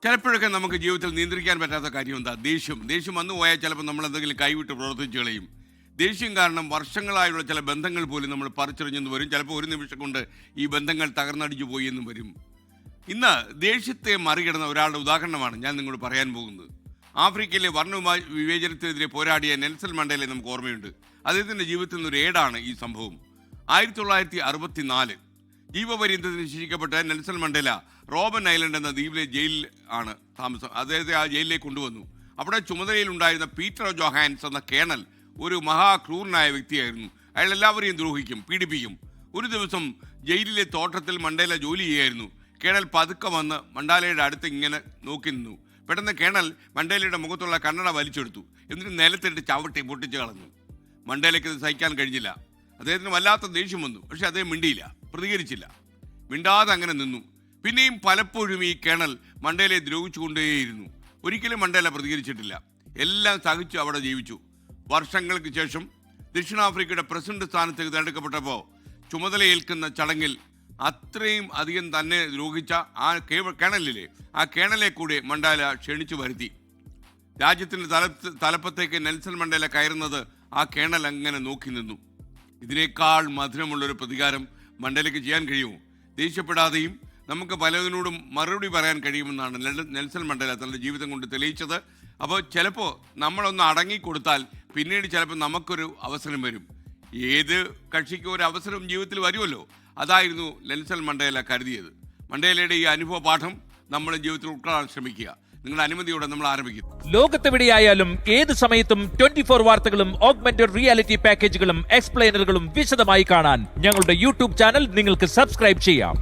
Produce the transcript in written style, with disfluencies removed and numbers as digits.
ചിലപ്പോഴൊക്കെ നമുക്ക് ജീവിതത്തിൽ നിയന്ത്രിക്കാൻ പറ്റാത്ത കാര്യം എന്താ? ദേഷ്യം വന്നു പോയാൽ ചിലപ്പോൾ നമ്മൾ എന്തെങ്കിലും കൈവിട്ട് പ്രവർത്തിച്ചു കളയും. ദേഷ്യം കാരണം വർഷങ്ങളായുള്ള ചില ബന്ധങ്ങൾ പോലും നമ്മൾ പറിച്ചെറിഞ്ഞെന്ന് വരും. ചിലപ്പോൾ ഒരു നിമിഷം കൊണ്ട് ഈ ബന്ധങ്ങൾ തകർന്നടിച്ചു പോയി എന്നും വരും. ഇന്ന് ദേഷ്യത്തെ മറികടന്ന ഒരാളുടെ ഉദാഹരണമാണ് ഞാൻ നിങ്ങളോട് പറയാൻ പോകുന്നത്. ആഫ്രിക്കയിലെ വർണ്ണ വിവേചനത്തിനെതിരെ പോരാടിയ നെൽസൺ മണ്ടേലയെ നമുക്ക് ഓർമ്മയുണ്ട്. അദ്ദേഹത്തിൻ്റെ ജീവിതത്തിൽ നിന്നൊരു ഏടാണ് ഈ സംഭവം. 1964 ജീവപര്യന്തത്തിന് ശിക്ഷിക്കപ്പെട്ട നെൽസൺ മണ്ടേല റോബൻ ഐലൻഡ് എന്ന ദ്വീപിലെ ജയിലിൽ ആണ് താമസം. അദ്ദേഹത്തെ ആ ജയിലിലേക്ക് കൊണ്ടുവന്നു. അവിടെ ചുമതലയിലുണ്ടായിരുന്ന പീറ്റർ ജോഹാൻസ് എന്ന കേണൽ ഒരു മഹാക്രൂരനായ വ്യക്തിയായിരുന്നു. അയാൾ എല്ലാവരെയും ദ്രോഹിക്കും, പീഡിപ്പിക്കും. ഒരു ദിവസം ജയിലിലെ തോട്ടത്തിൽ മണ്ടേല ജോലി ചെയ്യായിരുന്നു. കേണൽ പതുക്കെ വന്ന് മണ്ടാലയുടെ അടുത്ത് ഇങ്ങനെ നോക്കി നിന്നു. പെട്ടെന്ന് കേണൽ മണ്ടേലയുടെ മുഖത്തുള്ള കണ്ണട വലിച്ചെടുത്തു. എന്നിട്ട് നിലത്തിട്ട് ചവിട്ടി പൊട്ടിച്ച് കളഞ്ഞു. മണ്ടേലയ്ക്ക് ഇത് സഹിക്കാൻ കഴിഞ്ഞില്ല. അദ്ദേഹത്തിന് വല്ലാത്ത ദേഷ്യം വന്നു. പക്ഷെ അദ്ദേഹം മിണ്ടിയില്ല, പ്രതികരിച്ചില്ല. മിണ്ടാതെ അങ്ങനെ നിന്നു. പിന്നെയും പലപ്പോഴും ഈ കേണൽ മണ്ടേലയെ ദ്രോഹിച്ചുകൊണ്ടേയിരുന്നു. ഒരിക്കലും മണ്ടേല പ്രതികരിച്ചിട്ടില്ല. എല്ലാം സഹിച്ചു അവിടെ ജീവിച്ചു. വർഷങ്ങൾക്ക് ശേഷം ദക്ഷിണാഫ്രിക്കയുടെ പ്രസിഡന്റ് സ്ഥാനത്തേക്ക് തിരഞ്ഞെടുക്കപ്പെട്ടപ്പോൾ ചുമതലയേൽക്കുന്ന ചടങ്ങിൽ അത്രയും അധികം തന്നെ ദ്രോഹിച്ച ആ കേണലിലെ ആ കേണലെ കൂടെ മണ്ടേല ക്ഷണിച്ചു വരുത്തി. രാജ്യത്തിൻ്റെ തലപ്പത്തേക്ക് നെൽസൺ മണ്ടേല കയറുന്നത് ആ കേണൽ അങ്ങനെ നോക്കി നിന്നു. ഇതിനേക്കാൾ മധുരമുള്ളൊരു പ്രതികാരം മണ്ടേലയ്ക്ക് ചെയ്യാൻ കഴിയുമോ? ദേഷ്യപ്പെടാതെയും നമുക്ക് പലതിനോടും മറുപടി പറയാൻ കഴിയുമെന്നാണ് നെൽസൺ മണ്ടേല തൻ്റെ ജീവിതം കൊണ്ട് തെളിയിച്ചത്. അപ്പോൾ ചിലപ്പോൾ നമ്മളൊന്ന് അടങ്ങിക്കൊടുത്താൽ പിന്നീട് ചിലപ്പോൾ നമുക്കൊരു അവസരം വരും. ഏത് കക്ഷിക്കും ഒരു അവസരം ജീവിതത്തിൽ വരുമല്ലോ. അതായിരുന്നു നെൽസൺ മണ്ടേല കരുതിയത്. മണ്ടേലയുടെ ഈ അനുഭവ പാഠം നമ്മുടെ ജീവിതത്തിൽ ഉൾക്കൊള്ളാൻ ശ്രമിക്കുക. നിങ്ങളുടെ അനുമതിയോടെ നമ്മൾ ആരംഭിക്കുന്നു. ലോകത്തെവിടെയായാലും ഏത് സമയത്തും 24 വാർത്തകളും ഓഗ്മെന്റഡ് റിയാലിറ്റി പാക്കേജുകളും എക്സ്പ്ലെയിനറുകളും വിശദമായി കാണാൻ ഞങ്ങളുടെ യൂട്യൂബ് ചാനൽ നിങ്ങൾക്ക് സബ്സ്ക്രൈബ് ചെയ്യാം.